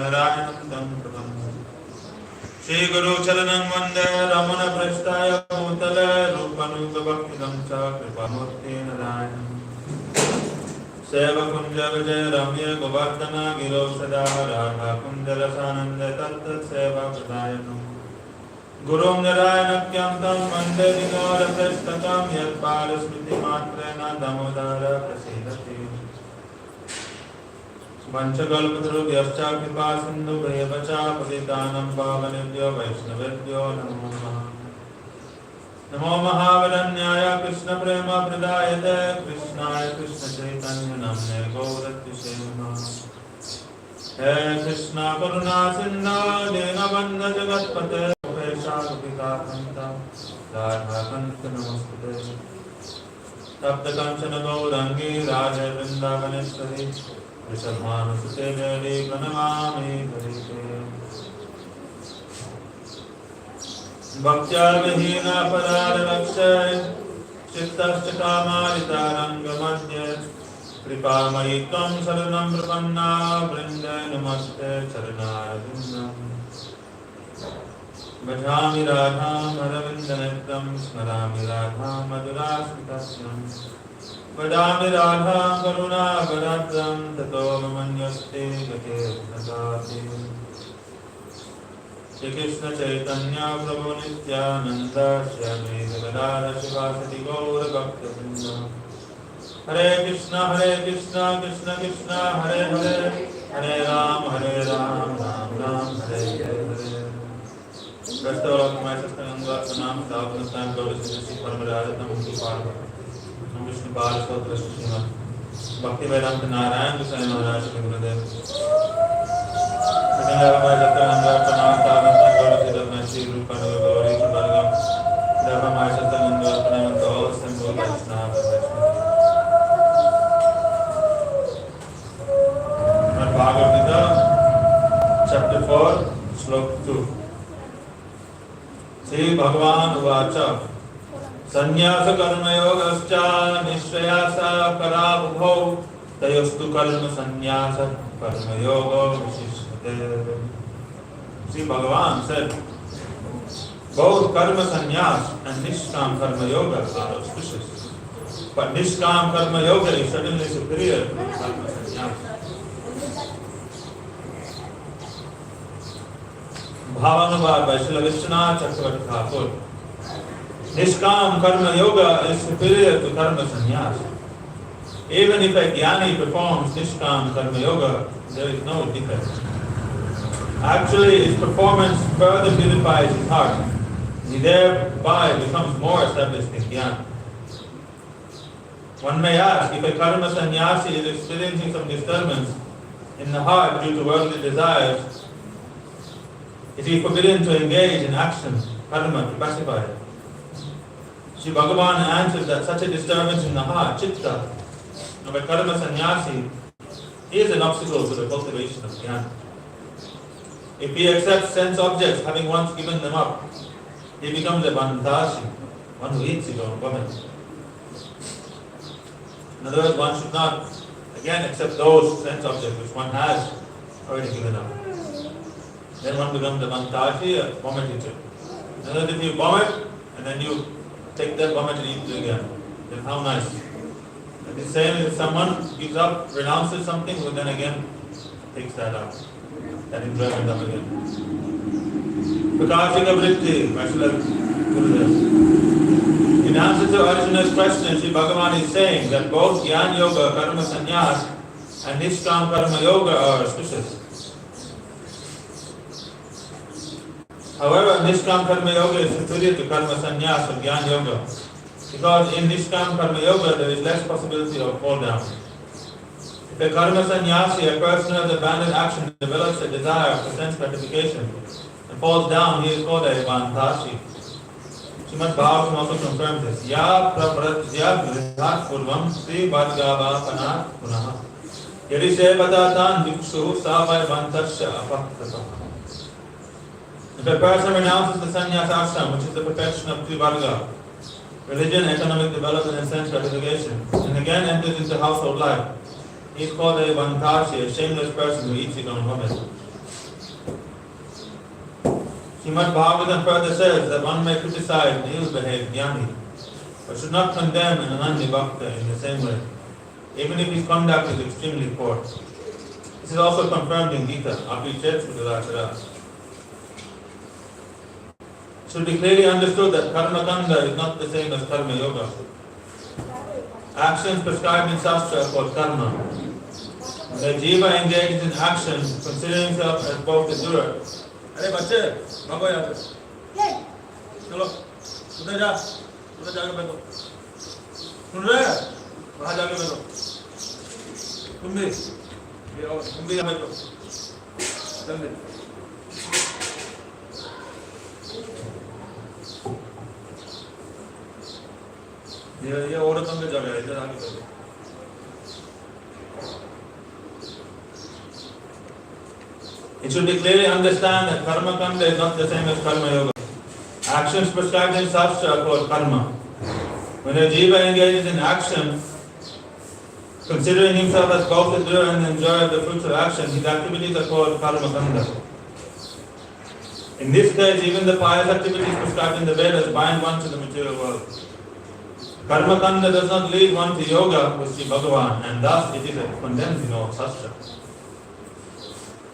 Narayana Pradam. Shri Guru Charanam Vande Ramana Prasthaya Bhutale Rupanuga Bhakti Damcha Kripamurti Narayana Seva Kunja Vijay Ramya Govardhana Giro Sada Radha Kunjala Sananda Tatta Seva Pradayana Gurum Narayanakyamtam Vande Dinora Prasthakam Yat Parasmiti Matrena Damodara Prasidati Vanchakalpatarubhyascha kripa sindhu bhayavacha patitanam pavanebhyo vaishnavebhyo namo namaha. Namo Mahavaranyaya Krishna Prema Pradayate Krishnaya Krishna Chaitanya Namne Gauratise Namaha. He Krishna Karuna Sindhu Dinabandha Jagatpate Upesha Gopika Kanta Radha Kanta Namaskute Tapta Kanchana Gaurangi Radha Vrindavaneshwari Vrishabhanusute Devi Pranamami Harite Bhaktya Vihina Padara Lakshay Chittascha Kamarita Rangamadhya Kripa Maitvam Saranam Prapanna Vrinde Namaste Charanarvindam Bhajami Radham Aravindanettam Smarami Radham Madhurasmitasyam Vadami Radham Karuna Bharatram Tato Mamanyaste Gate Nadati Shri Krishna Chaitanya Prabhu Nityananda Shri Advaita Gadadhara Shivasati Gaura Bhakta Vrinda Hare Krishna Krishna Krishna Hare Hare Hare Ram Ram Ram Hare Hare. Rest of my sister Nanga Sanam Thavanastan Gaura Sri Parmaradatam Mukti Parva Vishnu Pala Sotra Srimad Bhakti Vedanta Narayana Goswami Maharaj Gurudev Satyam Jatra Nanda Pranam Thavanastan Gaura Sri Radhanashri Rupa Gauri Shubhargam Dharma Mahashata Nanda Pranam to all assembled Vaishnava Maharaj-Bhagavad, Chapter 4, Slok 2. Sri Bhagavan Uvacha Sannyasa Karma Yogascha Nishayasa Karabhau Tayostu Karma Sannyasa Karma Yoga Vishishate. Sri Bhagavan said, both Karma Sannyas and Nishkam Karma Yoga are auspicious. But Nishkam Karma Yoga is certainly superior to Karma Sannyas. Bhavanavad by Srila Vishwanath Chakravarti Thakur. Nishkam Karma Yoga is superior to Karma Sannyas. Even if a Jnani performs Nishkam Karma Yoga, there is no defect. Actually, his performance further purifies his heart. He thereby becomes more established in Jnana. One may ask, if a Karma Sannyasi is experiencing some disturbance in the heart due to worldly desires, is he forbidden to engage in action, karma, to pacify it? Sri Bhagavan answers that such a disturbance in the heart, chitta, of a karma sannyasi is an obstacle to the cultivation of jnana. If he accepts sense objects, having once given them up, he becomes a bandashi, one who eats his own woman. In other words, one should not, again, accept those sense objects which one has already given up. Then one becomes a bandashi, a vomit eater. In other words, if you vomit, and then you take that vomit and eat it again, then how nice. It is the same if someone gives up, renounces something, but then again takes that up, that enjoyment up again. Prakashika Vritti, in answer to Arjuna's question, Sri Bhagavan is saying that both Jnana Yoga, Karma Sannyas, and Nishkam Karma Yoga are auspicious. However, Nishkam Karma Yoga is superior to Karma Sannyas or Jnana Yoga, because in Nishkam Karma Yoga there is less possibility of fall down. If a Karma Sannyasi, a person who has abandoned action, develops a desire for sense gratification and falls down, he is called a Bantashi. Srimad Bhagavatam also confirms this. Ya prapratya gridhat purvam sri bhadgava panat punaha. Yadi sevadatan vikshu savai bantasya apaktata. If a person renounces the sannyas ashram, which is the perfection of Trivarga, religion, economic development and sense gratification, and again enters into household life, he is called a Bantashi, a shameless person who eats his own vomit. Bhagavatam further says that one may criticize the ill-behaved jnani, but should not condemn an anandi Bhakta in the same way, even if his conduct is extremely poor. This is also confirmed in Gita. It should be clearly understood that karma kanda is not the same as karma yoga. Actions prescribed in Shastra are called karma. When a jiva engages in action, considering himself as both the doer. Hey, bache, bhagwa yaar. Chalo, udhar ja, udhar jaake baitho. Sun rahe hai? Wahan jaake baitho. Tum bhi yahan baitho. Jaldi. ये औरतों की जगह है, इधर आगे चलो। It should be clearly understand that karma kanda is not the same as karma yoga. Actions prescribed in Shastra are called karma. When a jiva engages in action, considering himself as both the doer and the enjoyer of the fruits of action, his activities are called karma kanda. In this case, even the pious activities prescribed in the Vedas bind one to the material world. Karma kanda does not lead one to yoga with Sri Bhagavan, and thus it is condemned in all Shastra.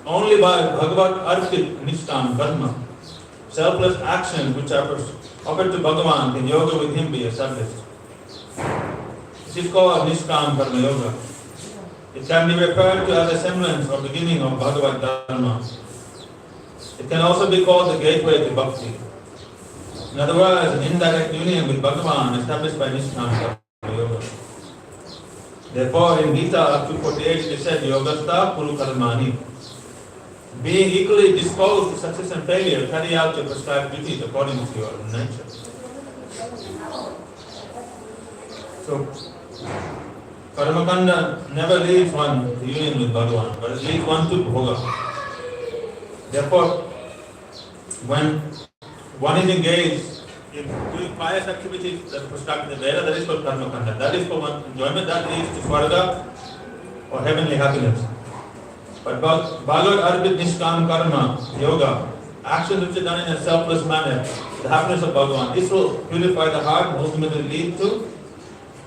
Only by Bhagavad Arpit Nishkam Karma, selfless actions which are offered to Bhagavan, can yoga with him be established. This is called Nishkam Karma Yoga. It can be referred to as a semblance or beginning of Bhagavad Dharma. It can also be called the gateway to Bhakti. In other words, an indirect union with Bhagavan established by Nishkam Karma Yoga. Therefore, in Gita 2:48 it is said, Yogastha Kuru Karmani. Being equally disposed to success and failure, carry out your prescribed duties according to your nature. So, karma kanda never leads one to union with Bhagavan, but it leads one to bhoga. Therefore, when one is engaged in doing pious activities that are prescribed in the Veda, that is called karma kanda. That is for one's enjoyment, that leads to swarga or heavenly happiness. But Bhagavad Arpit Nishkam Karma Yoga, actions which are done in a selfless manner, the happiness of Bhagavan, this will purify the heart and ultimately lead to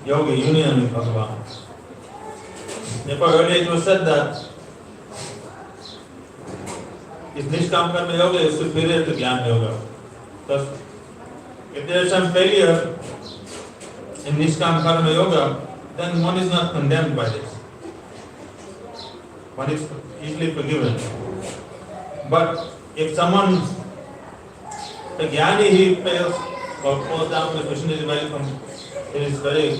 yoga, union with Bhagavan. Therefore, earlier it was said that if Nishkam Karma Yoga is superior to Jnana Yoga. Because if there is some failure in Nishkam Karma Yoga, then one is not condemned by this. One is easily forgiven. But if someone, a jnani, he fails or falls down, the question is very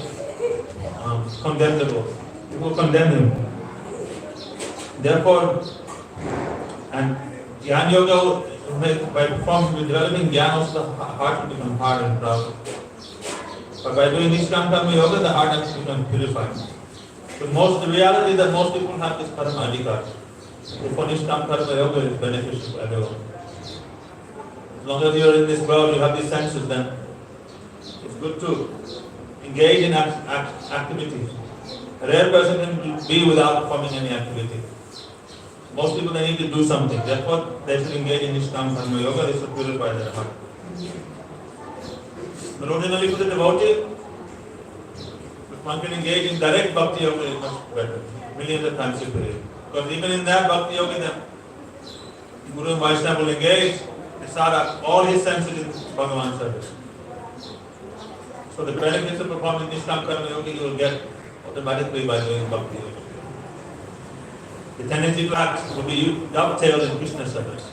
condemnable. People condemn him. Therefore, and jnana yoga, by developing jnana, also the heart will become hard and proud. But by doing Nishkam Karma Yoga, the heart has become purified. So the reality is that most people have this karma adhikar. Therefore, Nishkam Karma Yoga is beneficial for everyone. As long as you are in this world, you have these senses, then it's good to engage in activities. A rare person can be without performing any activity. Most people, they need to do something. Therefore, they should engage in Nishkam Karma Yoga. This will purify their heart. But ordinarily for the devotee, one can engage in direct Bhakti Yoga is much better, millions of times superior. Because even in that Bhakti Yoga, the Guru and Vaishnava will engage, they start up all his senses in Bhagavan's service. So the benefits of performing Nishkam Karma Yoga you will get automatically by doing Bhakti Yoga. The tendency to act will be dovetailed in Krishna service.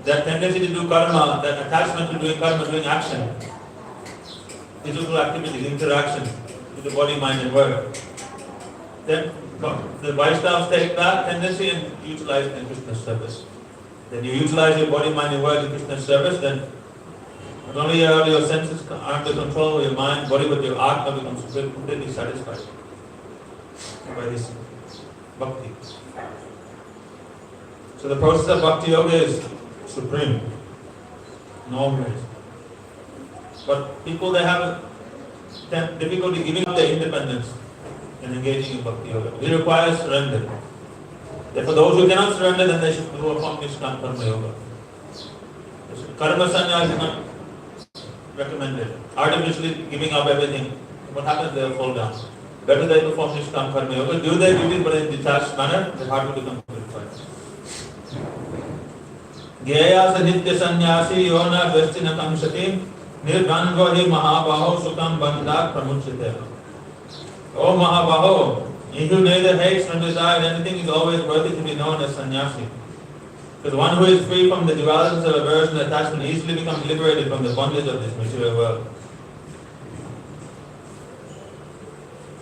That tendency to do karma, that attachment to doing karma, doing action, physical activity, interaction with the body, mind and word. Then the Vaishnavas take that tendency and utilize it in Krishna service. Then you utilize your body, mind and word in Krishna service, then not only are your senses under control of your mind, body, but your Atma becomes completely satisfied by this Bhakti. So the process of Bhakti Yoga is supreme, no ways. But people, they have difficulty giving up their independence and engaging in Bhakti Yoga. It requires surrender. Therefore, those who cannot surrender, then they should perform Nishkam Karma Yoga. Karma sannyas is not recommended. Artificially giving up everything, what happens? They will fall down. Better they perform nishkam karma yoga. Do their duties but in detached manner, the heart will become purified. Gyaya nitya sannyasi yona dvestina kamshati nirdhanva hi mahabaho sukam bandhat pramuchite. O Mahabaho, he who neither hates nor desires anything is always worthy to be known as sannyasi. Because one who is free from the dualities of aversion and attachment easily becomes liberated from the bondage of this material world.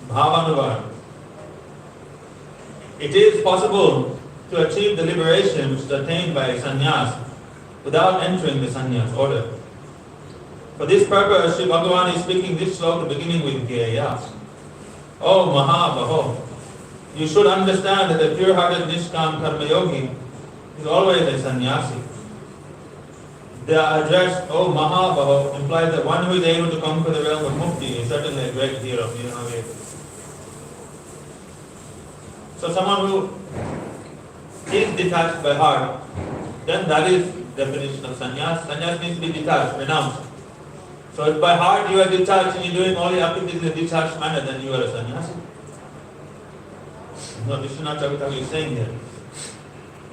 Bhavanuvar. It is possible to achieve the liberation which is attained by sannyas without entering the sannyas order. For this purpose, Sri Bhagavan is speaking this sloka beginning with Gyaya. Oh Mahabaho, you should understand that the pure-hearted Nishkam Karma Yogi is always a sannyasi. The address, oh Mahabaho, implies that one who is able to conquer the realm of mukti is certainly a great hero. So someone who is detached by heart, then that is the definition of sannyas. Sannyas means to be detached, renounced. So if by heart you are detached and you are doing all your activities in a detached manner, then you are a sannyasi. No, Vishwanath Chakravarti is saying here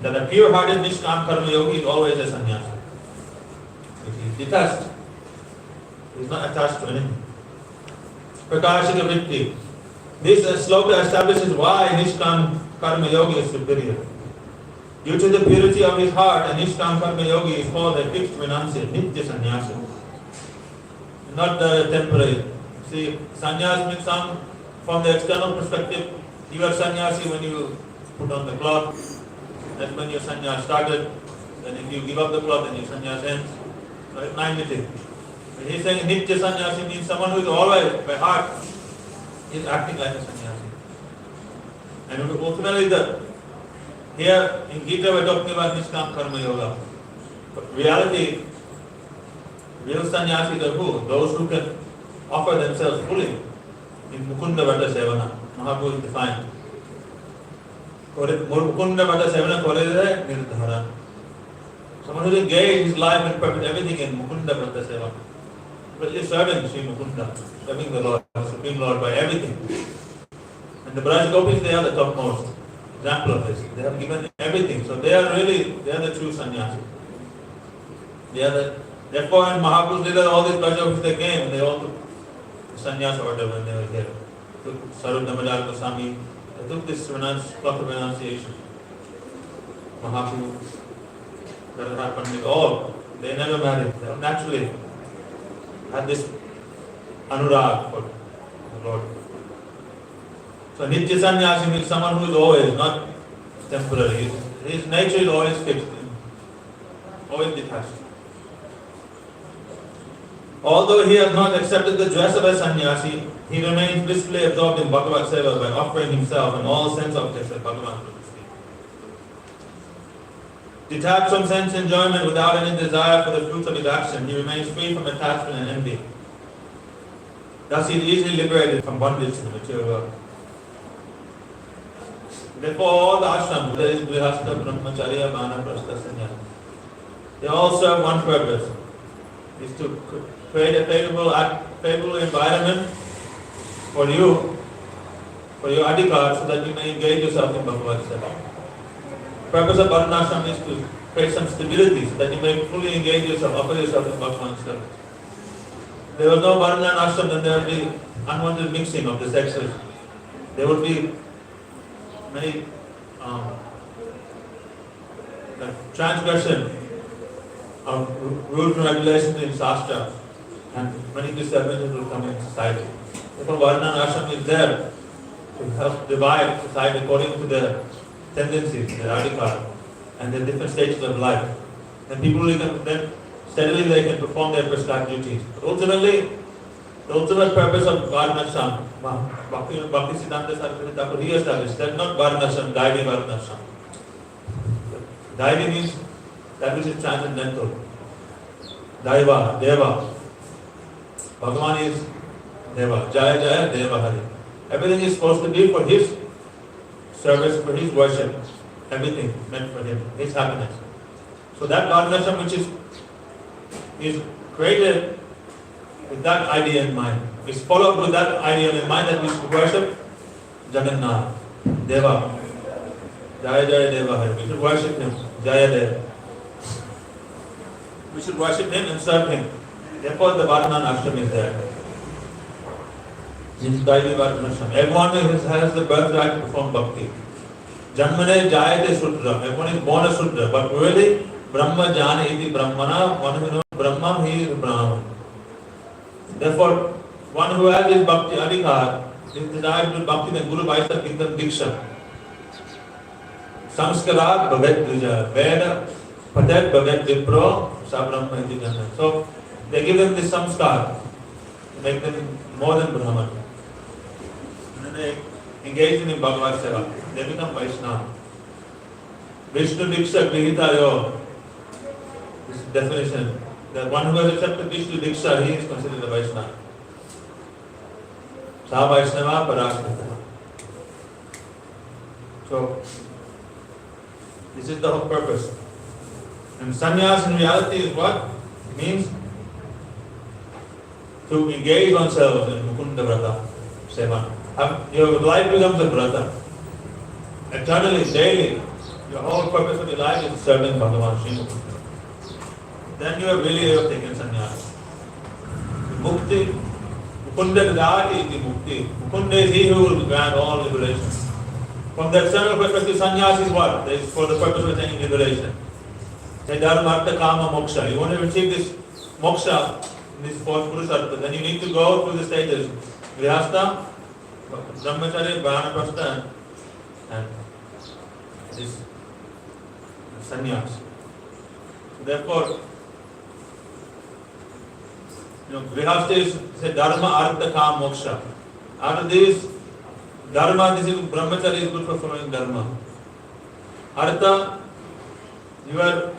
that a pure-hearted Nishkam Karma Yogi is always a sannyasi. If he is detached, he is not attached to anything. Prakashika Vritti. This sloka establishes why Nishkam Karma Yogi is superior. Due to the purity of his heart, a Nishkam Karma Yogi is called a fixed renunciate, Nitya Sannyasi. Not temporary. See, sannyas means some, from the external perspective, you are sannyasi when you put on the cloth. That's when your sannyas started. Then if you give up the cloth, then your sannyas ends. Right? Naimiti. He's saying Nitya Sannyasi means someone who is always, by heart, is acting like a sannyasi. And ultimately, here in Gita we're talking about Nishkam Karma Yoga. But reality, real sannyasis are who? Those who can offer themselves fully in Mukunda Vata Sevana. Mahaprabhu is defined. Mukunda Vata Sevana Korede Nirdhara. Someone who engaged his life and purpose everything in Mukunda Vata Seva. But is serving Sri Mukunda, serving the Lord, the Supreme Lord by everything. And the Braj Gopis, they are the topmost example of this. They have given everything. So they are the true sannyasis. Therefore, in Mahaprabhu's Lila, all these Braj Gopis, they came, they all took sannyas order when they were here. Took Sarup Damodar Goswami, they took this proper renunciation. Mahaprabhu, Radha Pandit, all, they never married. They naturally had this anurag for the Lord. So Nitya Sannyasi means someone who is always, not temporary. His nature is always fixed, always detached. Although he has not accepted the dress of a sannyasi, he remains blissfully absorbed in Bhagavad Seva by offering himself and all sense objects that Bhagavan produces. Detached from sense enjoyment without any desire for the fruits of his action, he remains free from attachment and envy. Thus he is easily liberated from bondage to the material world. Therefore all the ashrams, there is Grihastha, Brahmacharya, Vanaprastha, Sannyasa, they all serve one purpose, is to create a favorable environment for you, for your adhikar, so that you may engage yourself in Bhagavad Seva. The purpose of Varnashram is to create some stability so that you may fully engage yourself, offer yourself in Bhagavan's service. There was no Varna and Ashram, then there would be unwanted mixing of the sexes. There would be many transgression of rules and regulations in Shastra, and many disturbances will come in society. Therefore, Varna and Ashram is there to help divide society according to their tendencies, their adhikar, and their different stages of life. Then people then steadily they can perform their prescribed duties. But ultimately, the ultimate purpose of Varnashram, Bhakti Siddhanta Saraswati Thakur he established, that not Varnashram, Daivi Varnashram. Daivi means that which is transcendental. Daiva, Deva. Bhagavan is Deva. Jaya Jaya, Deva Hari. Everything is supposed to be for his service, for his worship. Everything meant for him, his happiness. So that Varnashram which is is created with that idea in mind. It's followed with that idea in mind that we should worship Jagannath, Deva. Jaya Jaya Deva Hari. We should worship him, Jaya Deva. We should worship him and serve him. Therefore the Varman Ashram is there. Everyone has the birthright to perform bhakti. Janmane Jayate Sudra. Everyone is born a Sudra. But really, Brahma Jana iti Brahmana, one who knows Brahman, he is Brahman. Therefore, one who has his bhakti adhikar, is desired to bhakti, then Guru Vaisya gives them diksha. Samskarat bhagat dvija. Veda patet bhagat vipro sa Brahma iti Janmane. So, they give them this samskar to make them more than Brahman. And then they engage in Bhagavad Seva. They become Vaishnava. Vishnu Diksha Giridhari. This definition. The one who has accepted Vishnu Diksha, he is considered a Vaishnava. Sa Vaishnava Parashrita. So, this is the whole purpose. And sannyas in reality is what? It means to engage oneself in Mukunda Vrata, Seva. Your life becomes a Vrata. Eternally, daily, your whole purpose of your life is serving Bhagavan Sri Mukunda. Then you have really taken sannyas. Mukti, Mukunda Vidati iti Mukti. Mukunda is he who will grant all liberation. From the external perspective, sannyas is what? It is for the purpose of attaining liberation. Say dharma, artha, kama, moksha. You want to achieve this moksha, this fourth purushartha, then you need to go through the stages. Grihastha, Brahmacharya, Vanaprastha, and this sannyas. So therefore, Grihastha is say dharma, artha, kama, moksha. Out of these, dharma, this is Brahmacharya is good for following dharma. Artha, you are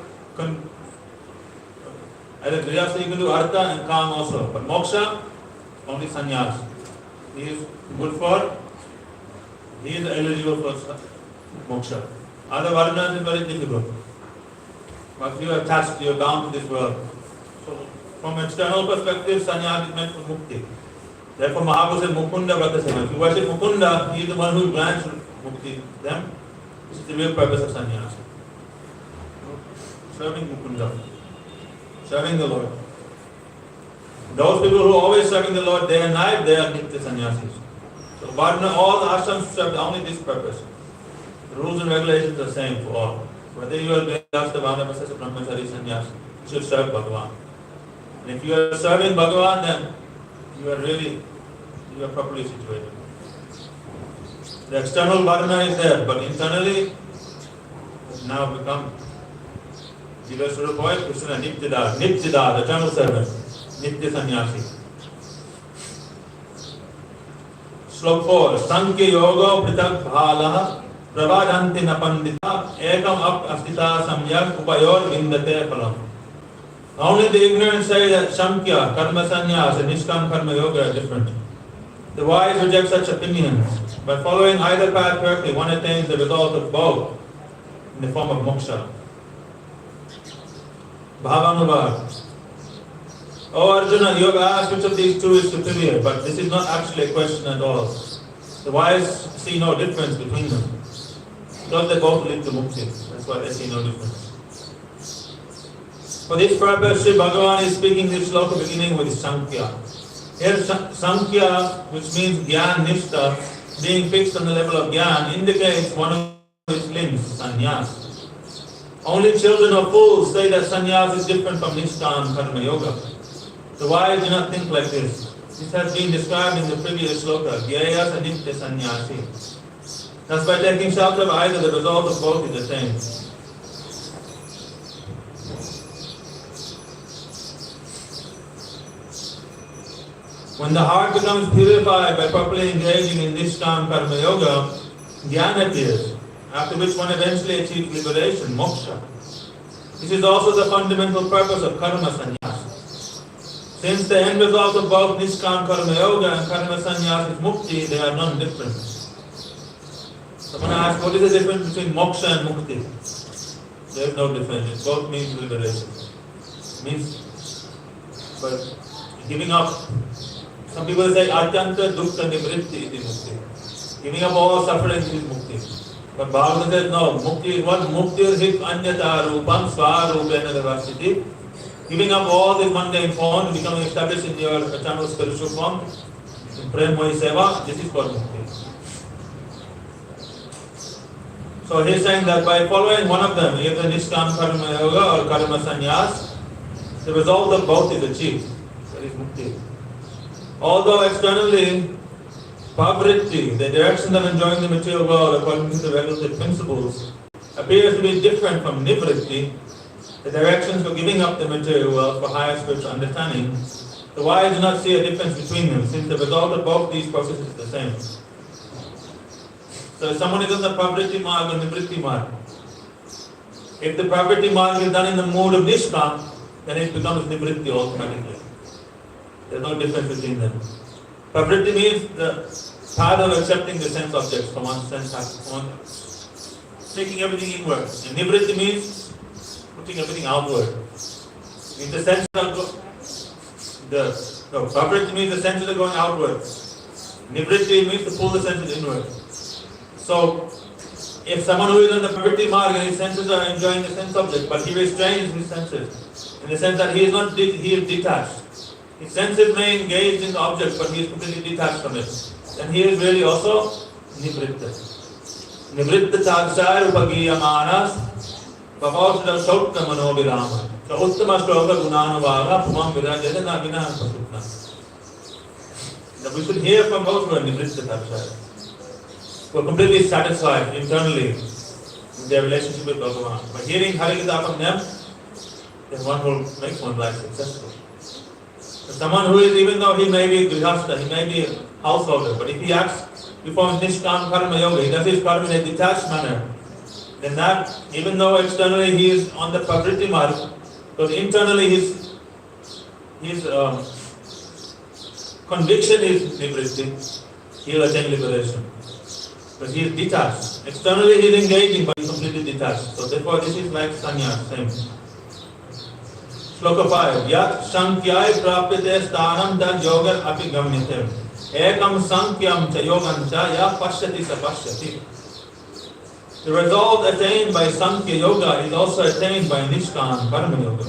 either Grihastha, you can do artha and kama also. But moksha, only sannyas. He is good for, he is eligible for moksha. Other varnas is very difficult. But you are attached, you are bound to this world. So, from external perspective, sannyas is meant for mukti. Therefore, Mahaprabhu said, Mukunda Vrata Seva. If you worship Mukunda, he is the one who grants mukti. Then, this is the real purpose of sannyas. Serving Mukunda. Serving the Lord. Those people who are always serving the Lord day and night, they are Nitya Sannyasis. So Varna, all the ashrams serve only this purpose. The rules and regulations are the same for all. Whether you are Grihastha, Vanaprastha, Brahmachari, Sannyas, you should serve Bhagavan. And if you are serving Bhagavan, then you are properly situated. The external Varna is there, but internally, it's now become Jiva Swarupa, Krishna Nityada, the eternal servant. Nitya Sannyasi. Slok 4. Sankhya Yoga Pritak Bhalaha Pravadanti Napandita Ekam Ap Astita Samyak Upayor Vindate Phalam. Only the ignorant say that Samkhya, Karma Sannyas and Nishkam Karma Yoga are different. The wise reject such opinions. By following either path perfectly, one attains the result of both in the form of moksha. Bhavanubhav. Oh Arjuna, you have asked which of these two is superior, but this is not actually a question at all. The wise see no difference between them. Because they both lead to mukti. That's why they see no difference. For this purpose, Sri Bhagavan is speaking this sloka beginning with Sankhya. Here Sankhya, which means Gyan Nishtha, being fixed on the level of Gyan, indicates one of its limbs, sannyas. Only children of fools say that sannyas is different from Nishkam Karma Yoga. The wise do not think like this. This has been described in the previous sloka, Gyaya Sanitya Sannyasi. Thus by taking shelter of either, the result of both is attained. When the heart becomes purified by properly engaging in Nishkam Karma Yoga, Jnana appears, after which one eventually achieves liberation, moksha. This is also the fundamental purpose of Karma Sannyas. Since the end result of both Nishkam Karma Yoga and Karma Sannyas is mukti, they are non-different. Someone asks, what is the difference between moksha and mukti? There is no difference. It both means liberation. It means But giving up, some people say Atyanta Dukkha Nivritti iti Mukti. Giving up all suffering is Mukti. But Bhagavad says no, Mukti is what? Mukti is hit anyata rupam svarupena devasiti. Giving up all this mundane form, becoming established in your eternal spiritual form, in Premmohi Seva, this is called Mukti. So he is saying that by following one of them, either Nishkam Karma Yoga or Karma Sannyas, the result of both is achieved. That is Mukti. Although externally, Pavritti, the direction of enjoying the material world according to the regulative principles, appears to be different from Nivritti, the directions for giving up the material world for higher spiritual understanding. The wise do not see a difference between them, since the result of both these processes is the same. So if someone is on the Pavritti Marg or Nivritti Marg, if the Pavritti Marg is done in the mood of Nishkam, then it becomes Nivritti automatically. There is no difference between them. Pavritti means the path of accepting the sense objects from one sense, from taking everything inward. And Nivritti means putting everything outward. Means the senses are Pavritti means the senses are going outward. Nivritti means to pull the senses inward. So, if someone who is on the Pavritti Marg and his senses are enjoying the sense object, but he restrains his senses, in the sense that he is detached. His senses may engage in the object, but he is completely detached from it. Then he is really also Nivritta. Nivritta Chaksar Upagiya Manas Bhavaushda Sautta Manobirama Ka Uttama Shloka Gunanavaga Pumam Virajana Vinam Pasutna. Now we should hear from those who are Nivritta Chaksar, who are completely satisfied internally in their relationship with Bhagavan. By hearing Harikatha from them, then one will make one's life successful. So someone who is, even though he may be grihastha, he may be a householder, but if he acts, performs Nishkam Karma Yoga, he does his karma in a detached manner, then that, even though externally he is on the Pavritti Marg, but internally his conviction is Nivritti, he will attain liberation. But he is detached. Externally he is engaging, but he is completely detached. So therefore this is like sannyas, same. Shloka 5. Yat sankyai prapyate sthanam tad yogar api gamnitem. Ekam sankyam cha yogam cha ya pashyati sa pashyati. The result attained by Sankhya Yoga is also attained by Nishkam Karma Yoga.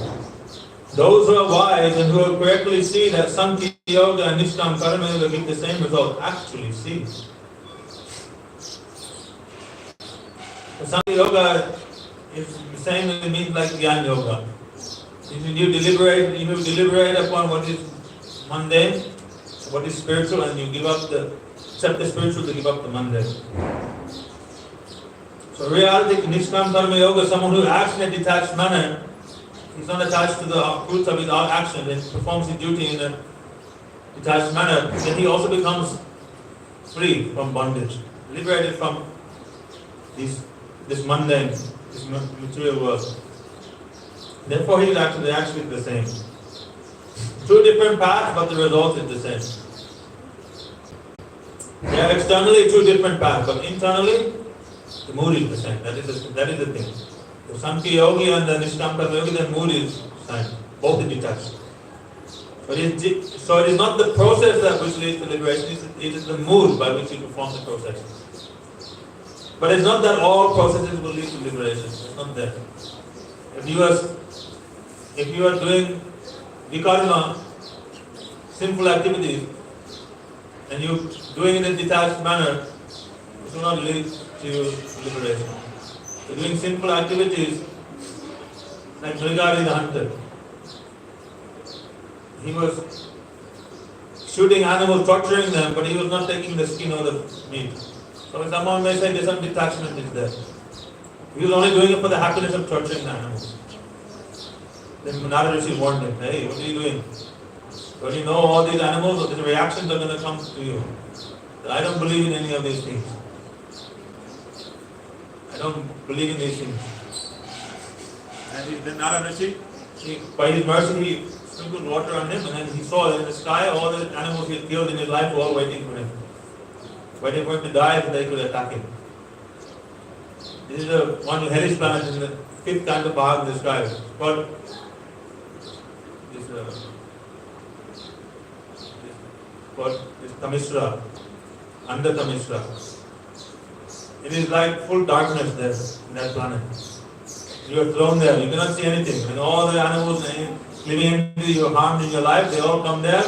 Those who are wise and who correctly see that Sankhya Yoga and Nishkam Karma Yoga give the same result actually see. The Sankhya Yoga is the same as it means like Jnana Yoga. If you deliberate upon what is mundane, what is spiritual, and you accept the spiritual to give up the mundane. So reality, Nishkam Karma Yoga, someone who acts in a detached manner, he's not attached to the fruits of his action and performs his duty in a detached manner, then he also becomes free from bondage, liberated from this mundane, this material world. Therefore, he is actually the same. Two different paths, but the result is the same. They are externally two different paths, but internally, the mood is the same. That is the thing. The Sankhya Yogi and the Nishkam Karma Yogi, the mood is the same. Both are detached. So it is not the process that which leads to liberation, it is the mood by which you perform the process. But it's not that all processes will lead to liberation. It's not that. If you are doing vikarma, sinful activities, and you doing it in a detached manner, it will not lead to liberation. So doing sinful activities, like Giridhari the hunter, he was shooting animals, torturing them, but he was not taking the skin or the meat. So someone may say there's some detachment is there. He was only doing it for the happiness of torturing the animals. Then Maharaj Rishi warned him, hey, what are you doing? Don't you know all these animals, these reactions are going to come to you. I don't believe in any of these things. I don't believe in these things. And then Maharaj Rishi, by his mercy, he sprinkled water on him, and then he saw in the sky all the animals he had killed in his life were all waiting for him. Waiting for him to die so they could attack him. This is the one hellish planet in the 5th kind of Bhag described. But this what is Tamisra, under Tamisra. It is like full darkness there in that planet. You are thrown there, you cannot see anything. And all the animals living into you, harmed in your life, they all come there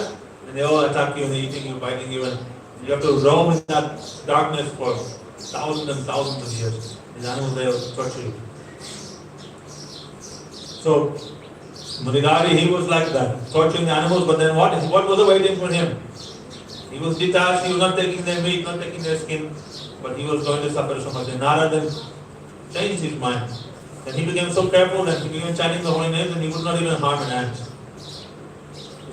and they all attack you and eating you, biting you, and you have to roam in that darkness for thousands and thousands of years. These animals, they will torture you. So, Giridhari, he was like that, torturing the animals, but then what was awaiting for him? He was detached, he was not taking their meat, not taking their skin, but he was going to suffer so much. And Narada then changed his mind. And he became so careful that he began chanting the holy names and he would not even harm an ant.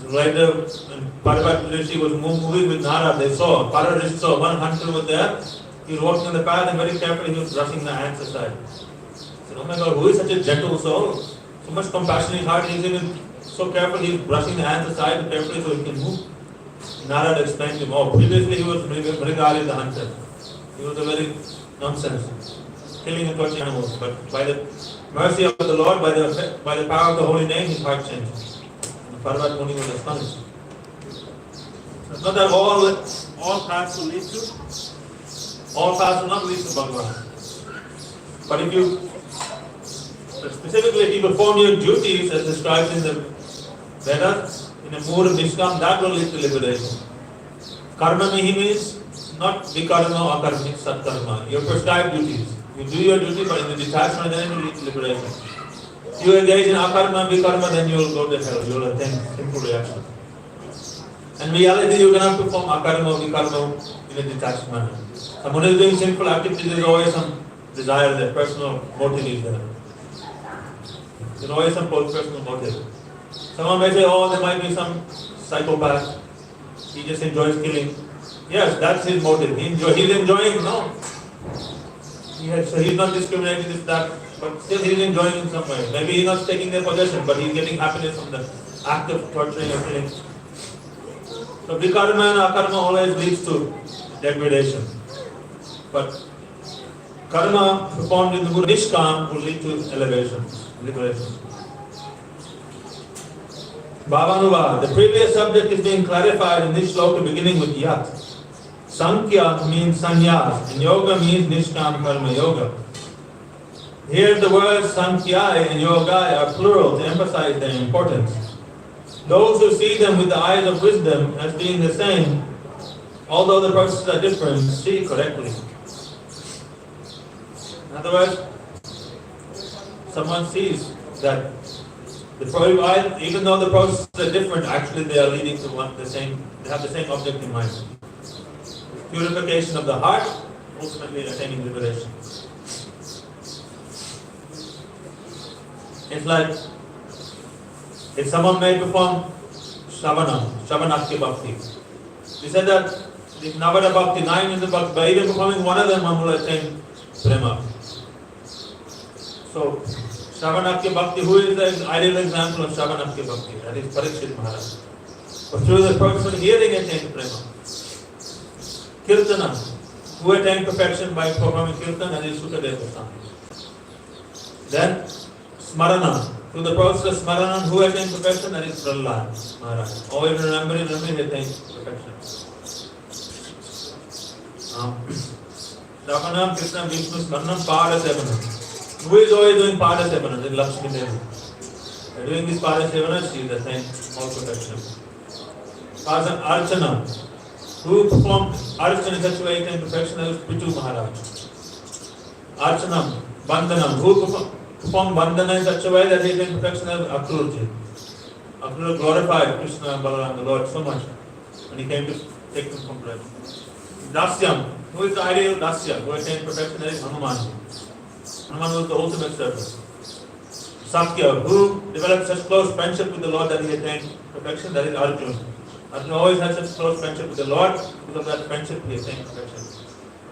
Later, when Parvat Rishi was moving with Narada, they saw, Parvat Rishi saw one hunter was there, he was walking on the path and very carefully he was brushing the ants aside. He said, oh my God, who is such a gentle soul? So much compassion in his heart, he's even so careful, he's brushing the ants aside carefully so he can move. Narada explained to him, oh, previously he was Giridhari the hunter. He was a very nonsense, killing and torturing animals. But by the mercy of the Lord, by the power of the holy name, his heart changed. And Parvat Muni was astonished. It's not that all paths will lead to, all paths will not lead to Bhagavan. But if you, specifically if you perform your duties as described in the Vedas, in a mood of Nishkam, that will lead to liberation. Karma means not vikarma or karmic satkarma. Your prescribed duties. You do your duty, but in the detachment, then it will lead to liberation. If you engage in akarma, vikarma, then you will go to hell. You will attain sinful reaction. In reality, you cannot perform akarma or vikarma in a detached manner. Someone is doing sinful activities, there is always some desire there, personal motive is there. There is always some personal motive. Someone may say, oh, there might be some psychopath. He just enjoys killing. Yes, that's his motive. He's enjoying, no. So he's not discriminating this, that, but still he's enjoying in some way. Maybe he's not taking their possession, but he's getting happiness from the act of torturing or killing. So vikarma and akarma always leads to degradation. But karma performed in the mood of nishkam will lead to elevation, liberation. Bhavanuva, the previous subject is being clarified in this sloka beginning with yat. Sankhya means sannyas, and yoga means nishkam karma yoga. Here the words sankhya and yoga are plural to emphasize their importance. Those who see them with the eyes of wisdom as being the same, although the processes are different, see correctly. In other words, someone sees that even though the processes are different, actually they are leading to they have the same object in mind. Purification of the heart, ultimately attaining liberation. It's like if someone may perform Shravanakya Bhakti. We said that if Navada Bhakti, 9 is the Bhakti, by even performing one of them, one will attain Prema. So, Shravanakya Bhakti, who is the ideal example of Shravanakya Bhakti? That is Parikshit Maharaj. But through the process of hearing attained Prema. Kirtana, who attained perfection by performing Kirtan, that is Sukadeva Goswami. Then Smarana, through the process of Smarana, who attained perfection, that is Prahlad Maharaj. Always remembering, he attained perfection. Shravanam, Kirtanam, Vishnu, Smaranam, Pada Sevanam. Who is always doing Pada Sevana? Then Lakshmi Devi. By doing this Pada Sevana, she is attained all perfection. Archana, who performed Archana in such a way attained perfection, that was Pitu Maharaj. Archanam, Bandanam, who performed Bandana in such a way that he attained perfection, that was Akrurji. Akrura glorified Krishna and Balaram, the Lord, so much when he came to take them from bread. Dasyam, who is the ideal Dasya, who attained perfection, that is Hanumanji. Hanuman was the ultimate servant. Sakya, who developed such close friendship with the Lord that he attained perfection, that is Arjuna. Arjuna always had such close friendship with the Lord, because of that friendship he attained perfection.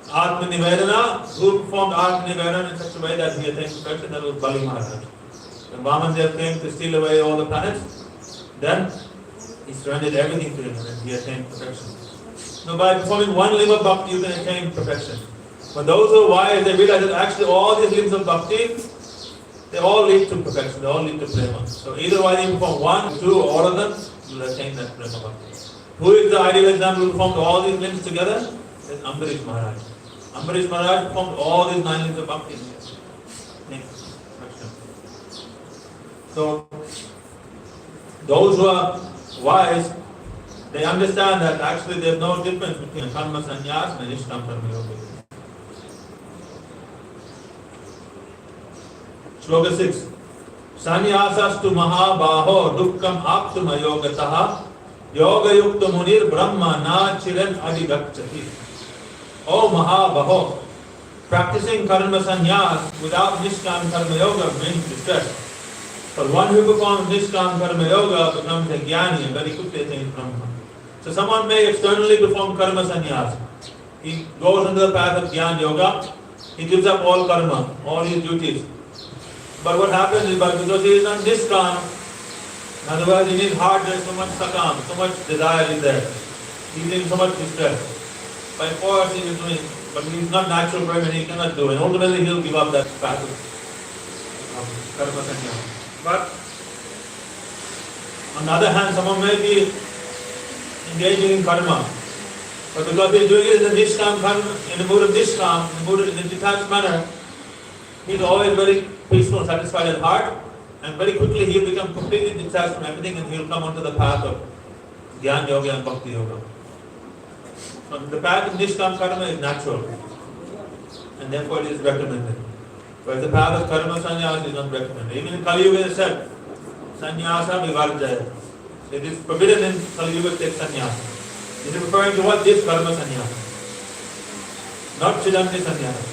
Atma Nivedana, who performed Atma Nivedana in such a way that he attained perfection, that was Bali Maharaj. When Vamandev came to steal away all the planets, then he surrendered everything to him and he attained perfection. So by performing one limb of bhakti, you can attain perfection. But those who are wise, they realize that actually all these limbs of bhakti, they all lead to perfection, they all lead to prema. So either way you perform one, two, or all of them, you will attain that prema bhakti. Who is the ideal example who performed all these links together? It's Ambarish Maharaj. Ambarish Maharaj performed all these 9 links of Bhakti. Next question. So, those who are wise, they understand that actually there is no difference between karma sannyas and nishkam karma yoga. Shloka 6. Sannyasastu mahabaho dukkam aptum ayogataha yoga yukta munir brahma na chiran adigacchati. Oh Mahabaho, practicing karma sannyas without nishkam karma yoga brings distress. For one who performs nishkam karma yoga becomes a jnani and very quickly attains Brahma. So someone may externally perform karma sannyas. He goes into the path of jnana yoga, he gives up all karma, all his duties. But what happens is, because he is on nishkam, in other words, in his heart there is so much sakam, so much desire is there. He is in so much distress. By force he is doing, but he is not natural for him and he cannot do it. And ultimately he will give up that path of karma sannyas. But on the other hand, someone may be engaging in karma, but because he is doing it in the nishkam karma, in the mood of nishkam, in the mood of in a detached manner, he is always very peaceful, satisfied at heart, and very quickly he will become completely detached from everything and he will come onto the path of Jnana Yoga and Bhakti Yoga. So the path of nishkam karma is natural, and therefore it is recommended. Whereas the path of karma sannyas is not recommended. Even in Kali Yuga it is said, sannyasa vivarjaya. It is forbidden in Kali Yuga to take sannyasa. It is referring to what? This karma sannyasa. Not Siddhanti sannyasa.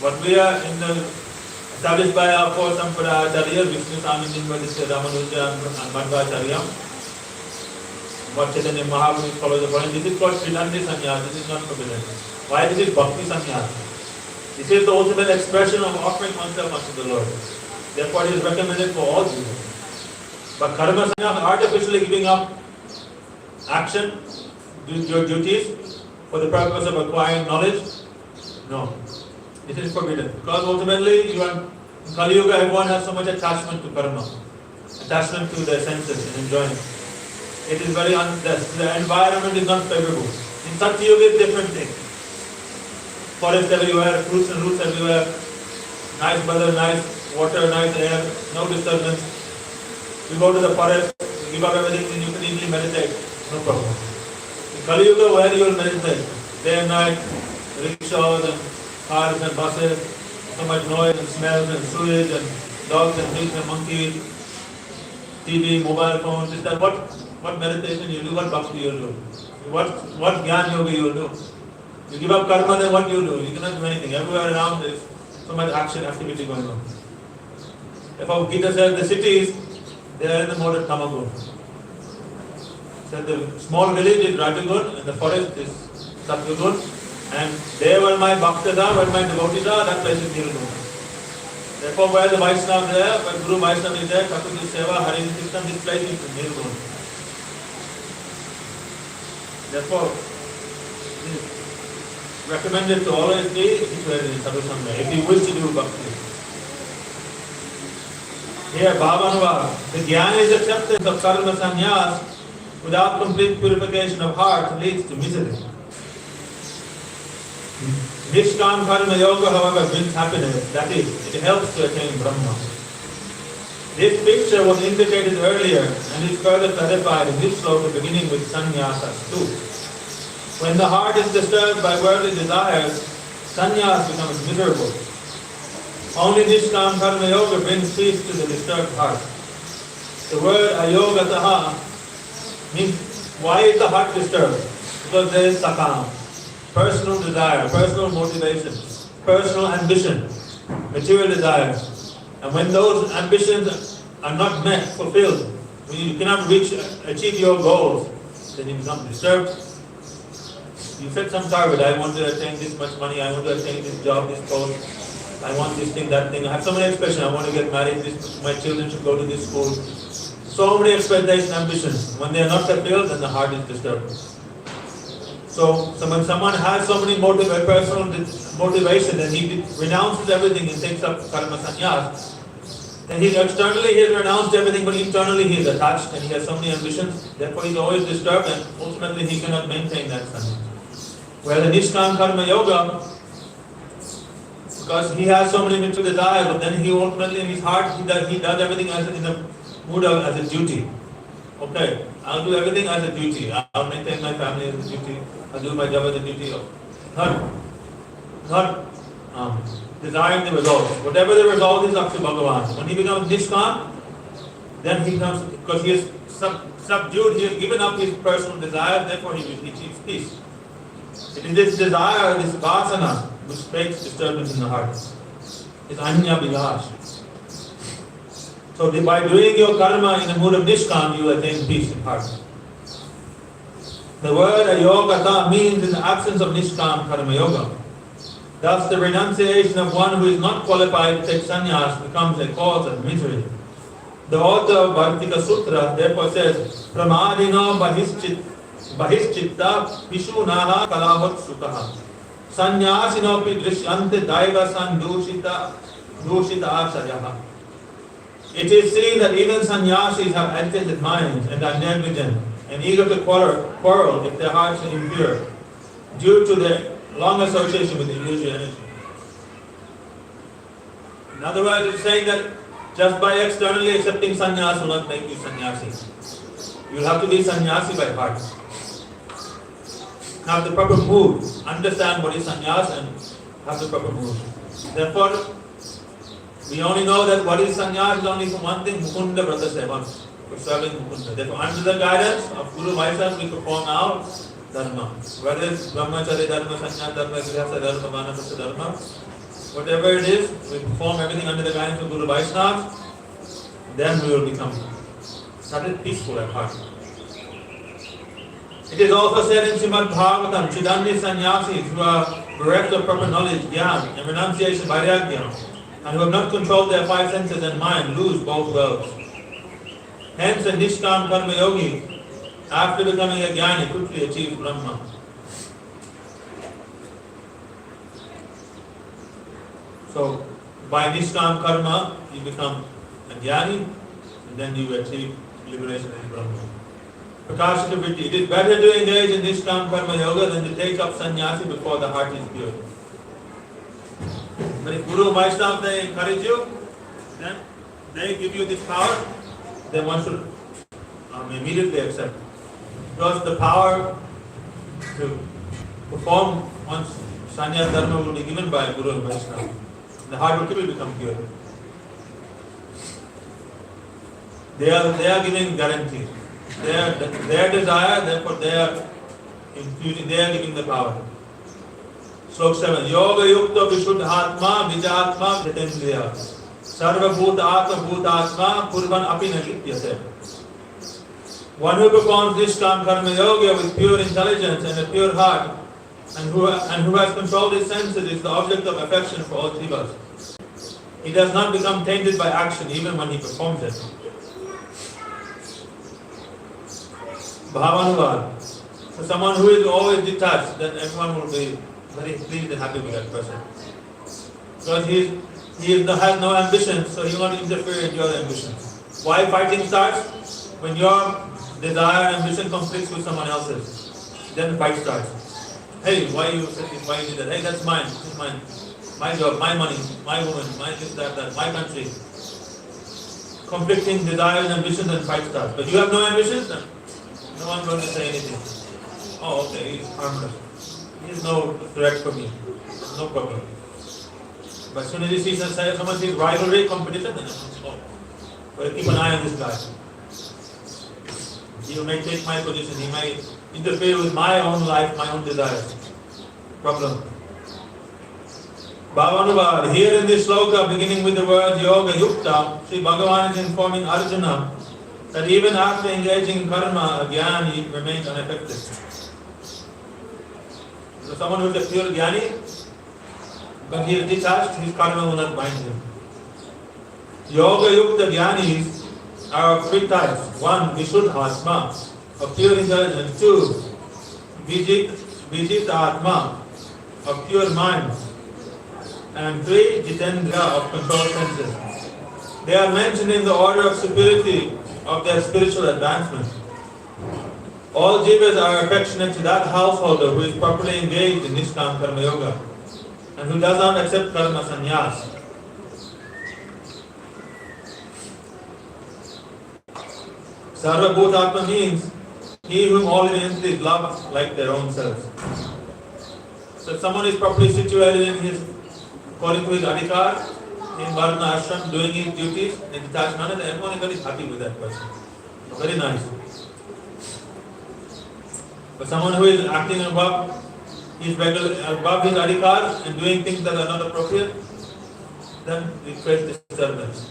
What we are in the established by our four Sampradaya Acharyas, Vishnu Swaminatha, Vadisya Ramanuja and Bandav. What Chaitanya Mahaprabhu follows the point. This is called Siddhanti sannyasa. This is not forbidden. Why? This is Bhakti sannyasa. This is the ultimate expression of offering oneself unto the Lord. Therefore it is recommended for all people. But karma sannyas, artificially giving up action, your duties, for the purpose of acquiring knowledge, no. This is forbidden. Because ultimately, in Kali Yuga, everyone has so much attachment to karma, attachment to their senses and enjoying. It is very the environment is not favorable. In Satya Yuga, it's different thing. Forest everywhere, fruits and roots everywhere, nice weather, nice water, nice air, no disturbance. You go to the forest, you give up everything and you can easily meditate, no problem. In Kali Yuga, where you will meditate? Day and night, rickshaws and cars and buses, so much noise and smells and sewage and dogs and pigs and monkeys, TV, mobile phones, this, that. What meditation you do, what bhakti you do, what jnana yoga you do. You give up karma, then what you do? You cannot do anything. Everywhere around there is so much activity going on. Therefore, Gita says the cities, they are in the mode of tamagun. So the small village is Rajagun and the forest is Satyagun. And there where my Bhaktas are, where my devotees are, that place is Nirgun. Therefore, where the Vaishnava is there, where Guru Vaishnava is there, Thakur Seva, Hari Krishna, this place is Nirgun. Therefore, it is recommended to always be situated in sadhusanga if you wish to do bhakti. Here, Bhavanava, the jnana is acceptance of karma sannyas without complete purification of heart leads to misery. Nishkam karma yoga, however, brings happiness. That is, it helps to attain Brahma. This picture was indicated earlier and is further clarified in this sloka beginning with sannyasas too. When the heart is disturbed by worldly desires, sannyas becomes miserable. Only nishkam karma yoga brings peace to the disturbed heart. The word ayogataha means, why is the heart disturbed? Because there is sakam, personal desire, personal motivation, personal ambition, material desire. And when those ambitions are not met, fulfilled, when you cannot achieve your goals, then you become disturbed. You set some target, I want to attain this much money, I want to attain this job, this post, I want this thing, that thing. I have so many expectations, I want to get married, my children should go to this school. So many expectations and ambitions. When they are not fulfilled, then the heart is disturbed. So when someone has so many personal motivation and he renounces everything and takes up karma sannyas, And externally he has renounced everything, but internally he is attached and he has so many ambitions. Therefore he is always disturbed and ultimately he cannot maintain that sannyas. Where the Nishkam Karma Yoga, because he has so many mental desires, but then he ultimately in his heart he does everything as in the mood of as a duty. Okay, I'll do everything as a duty. I'll maintain my family as a duty. I'll do my job as a duty. Not desiring the results. Whatever the result is up to Bhagavan. When he becomes Nishkam, then he becomes, because he is subdued, he has given up his personal desires, therefore he achieves peace. It is this desire, this vasana, which creates disturbance in the heart. It's anya vilash. So by doing your karma in the mood of Nishkam, you will attain peace in heart. The word ayogata means in the absence of Nishkam karma yoga. Thus the renunciation of one who is not qualified to take sannyas becomes a cause of misery. The author of Bhakti Sutra therefore says, Pramadino bahishchitta pishunaha kalavat sukaha. Sannyasinopi drishyante daiva sandushita ashayaha. It is seen that even sannyasis have agitated minds and are negligent and eager to quarrel if their hearts are impure, due to their long association with illusory energy. In other words, it's saying that just by externally accepting sannyas will not make you sannyasi. You will have to be sannyasi by heart. Have the proper mood, understand what is sannyas and have the proper mood. Therefore, we only know that what is sannyas is only for one thing, Mukunda Vrata Sevan, for serving Mukunda. Therefore, under the guidance of Guru Vaishnavas, we perform our dharma. Whether it's brahmacharya dharma, sannyas dharma, grihastha dharma, vanapastha dharma, whatever it is, we perform everything under the guidance of Guru Vaishnavas, then we will become settled, peaceful at heart. It is also said in Srimad-Bhagavatam, Chidanya sannyasis who are bereft of proper knowledge, jnana, and renunciation, vairagya, and who have not controlled their five senses and mind, lose both worlds. Hence, a Nishkam Karma Yogi, after becoming a Jnani, quickly achieves Brahma. So, by Nishkam Karma, you become a Jnani, and then you achieve liberation in Brahma. Prakashita Vritti. It is better to engage in Nishkam Karma Yoga than to take up sannyasi before the heart is pure. But if Guru Vaishnava they encourage you, then they give you this power, then one should immediately accept. Because the power to perform one's sannyas dharma will be given by Guru and Vaishnava. The heart will quickly become pure. They are giving guarantee. Their desire, therefore they are giving the power. Slok 7. Yoga yukta vishuddhatma vijatma jitendriya sarva bhuta atma bhutatma purvan api nagityate. One who performs Nishkam Karma Yoga with pure intelligence and a pure heart and who has controlled his senses is the object of affection for all jivas. He does not become tainted by action even when he performs it. Bhavanubhad. So someone who is always detached, then everyone will be very pleased and happy with that person. Because he has no ambition, so he will not interfere in your ambitions. Why fighting starts? When your desire and ambition conflicts with someone else's. Then the fight starts. Hey, why you said this, why you did that? Hey, that's mine, this is mine. My job, my money, my woman, my this, that, my country. Conflicting desires and ambitions and fight starts. But you have no ambitions? No one going to say anything. Oh, okay, he is harmless. He is no threat for me. No problem. But as soon as you see someone sees rivalry, competition, then well, keep an eye on this guy. He may take my position. He may interfere with my own life, my own desires. Problem. Bhavanubhad. Here in this sloka, beginning with the word Yoga Yukta, Sri Bhagavan is informing Arjuna that even after engaging in karma, a jnani remains unaffected. So someone who is a pure jnani, when he is detached, his karma will not bind him. Yoga Yukta jnanis are of three types. One, Vishuddhatma, of pure intelligence. Two, Vijitatma, of pure mind. And three, Jitendra, of controlled senses. They are mentioned in the order of superiority of their spiritual advancement. All jivas are affectionate to that householder who is properly engaged in Nishkam Karma Yoga and who does not accept karma sannyas. Sarva Bhutatma means he whom all entities love like their own selves. So if someone is properly situated in his, according to his adhikar, in Varna Ashram, doing his duties in a detached manner, then everyone is happy with that person. Very nice. But someone who is acting above his adhikar and doing things that are not appropriate, then it creates disturbance.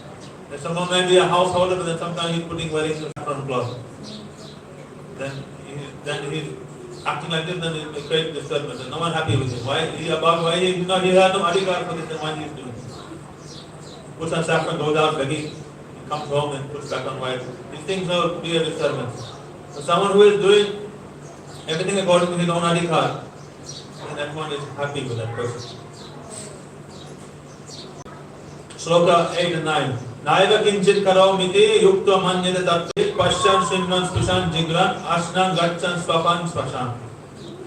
If someone may be a householder, but then sometimes he's putting wearing saffron cloth, then he's acting like this, then it creates disturbance. And no one happy with him. Why he has no adhikar for this, then why he is doing this? Puts on saffron, goes out begging, he comes home and puts back on white. These things will be a disturbance. So someone who is doing everything according to his own adhikar, then everyone is happy with that person. Shloka 8 and 9. Naiva kinchit karo miti yukta manyate tattve pashyan shrimman spushan jigran ashnan gachan swapan spashan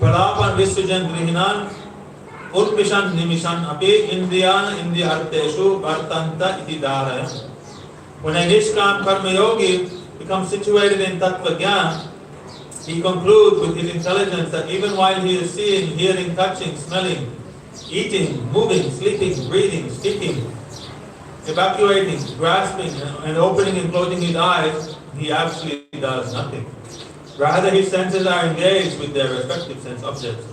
palapan visujan grihinan utpishan nimishan api indriyan indriharteshu vartanta iti dharaya. When a Nishkam Karma Yogi becomes situated in Tattva Gyan, he concludes with his intelligence that even while he is seeing, hearing, touching, smelling, eating, moving, sleeping, breathing, speaking, evacuating, grasping, and opening and closing his eyes, he actually does nothing. Rather, his senses are engaged with their respective sense objects.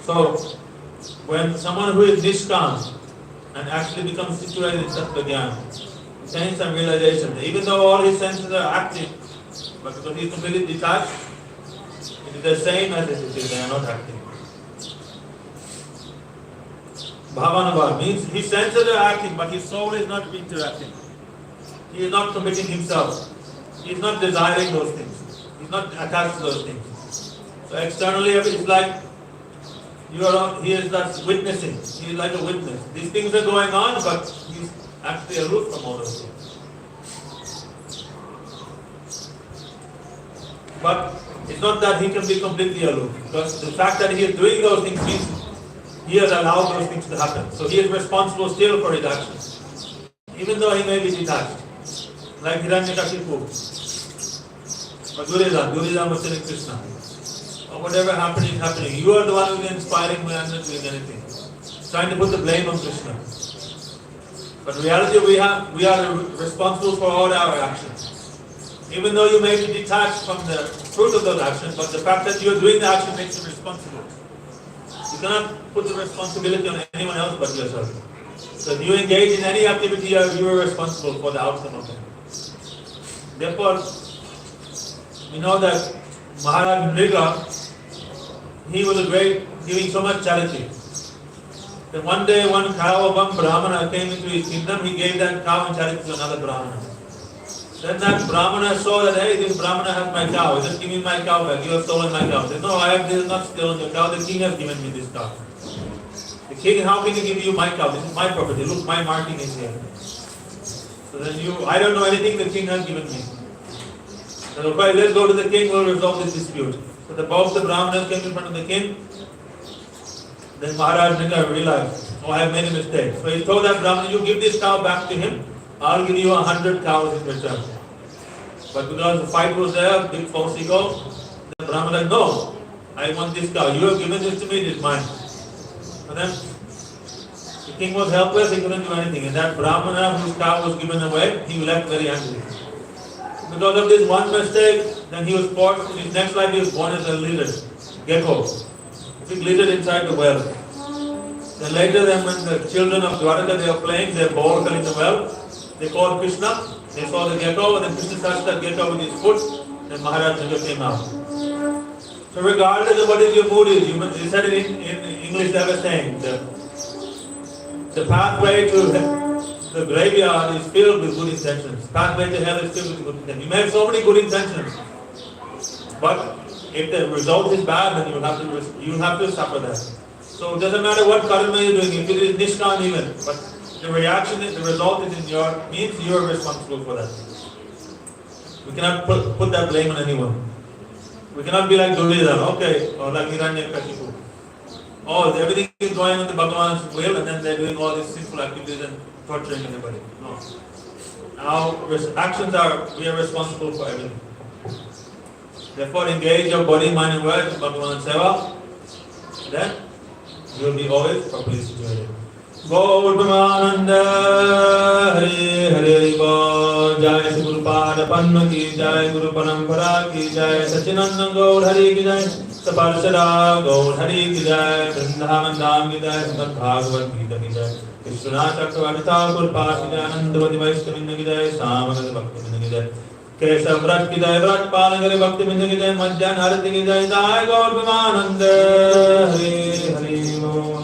So, when someone who is Nishkam and actually becomes situated in Tattva Gyan, gains some realization that even though all his senses are active, but because he is completely detached, it is the same as if they are not active. Bhavanava means his senses are acting, but his soul is not interacting. He is not committing himself. He is not desiring those things. He is not attached to those things. So externally, it's like he is just witnessing. He is like a witness. These things are going on, but he is actually aloof from all those things. But it's not that he can be completely aloof, because the fact that he is doing those things means he has allowed those things to happen. So he is responsible still for his actions, even though he may be detached. Like Hiranyakashipu, or Duryodhana was telling Krishna, or whatever happened is happening. You are the one who is inspiring me, I am not doing anything. Trying to put the blame on Krishna. But in reality, we are responsible for all our actions. Even though you may be detached from the fruit of those actions, but the fact that you are doing the action makes you responsible. You cannot put the responsibility on anyone else but yourself. So if you engage in any activity, you are responsible for the outcome of it. Therefore, we know that Maharaj.Bhagavad, he was a great, giving so much charity. Then one day, one cow of one Brahmana came into his kingdom, he gave that cow in charity to another Brahmana. Then that Brahmana saw that, hey, this Brahmana has my cow, just give me my cow back, you have stolen my cow. He said, no, this is not stolen your cow, the king has given me this cow. The king, how can he give you my cow? This is my property, look, my marking is here. So then I don't know anything the king has given me. So okay, let's go to the king, we'll resolve this dispute. So both the Brahmanas came in front of the king. Then Maharaj realized, oh, I have made a mistake. So he told that Brahmana, you give this cow back to him, I'll give you 100 cows in return. But because the fight was there, big false ego, the Brahmana said, no, I want this cow. You have given this to me, it is mine. And then the king was helpless, he couldn't do anything. And that Brahmana whose cow was given away, he left very angry. Because of this one mistake, then he was forced, in his next life he was born as a lizard, gecko. Big lizard inside the well. Then later, when the children of Dwaraka, they were playing, their ball fell in the well. They called Krishna, they saw the gecko, and then Krishna touched that gecko with his foot, and Maharaj came out. So regardless of what is your mood is, you said it in English, they were saying, the pathway to the graveyard is filled with good intentions. Pathway to hell is filled with good intentions. You may have so many good intentions, but if the result is bad, then you have to suffer that. So it doesn't matter what karma you're doing, if it is Nishkam even, but the reaction, the result is in your, means you are responsible for that. We cannot put that blame on anyone. We cannot be like Duryodhana, okay, or like Hiranyakashipu. Oh, everything is going on the Bhagavan's will, and then they're doing all these sinful activities and torturing everybody. No. Our actions are, we are responsible for everything. Therefore, engage your body, mind, and words in Bhagavan's seva. Then you will be always properly situated. Gaur Brahmananda Hare Hare Gaur Jai Shri Guru Pada Padma Ki Jai Guru Parampara Ki Jai Sachinanda Gaur Hari Ki Jai Saparshada Gaur Hari Ki Jai Vrindavan Dham Ki Jai Srimad Bhagavad Gita Ki Jai Krishna Chakravarti Thakur Ki Jai Anandavati Vaishnavinda Ki Jai Samananda Bhakti Vinda Ki Jai Keshav Vrat Ki Jai Vrat Palangare Bhakti Vinda Ki Jai Madhyan Harati Ki Jai Jai Gaur Brahmananda Hare Hare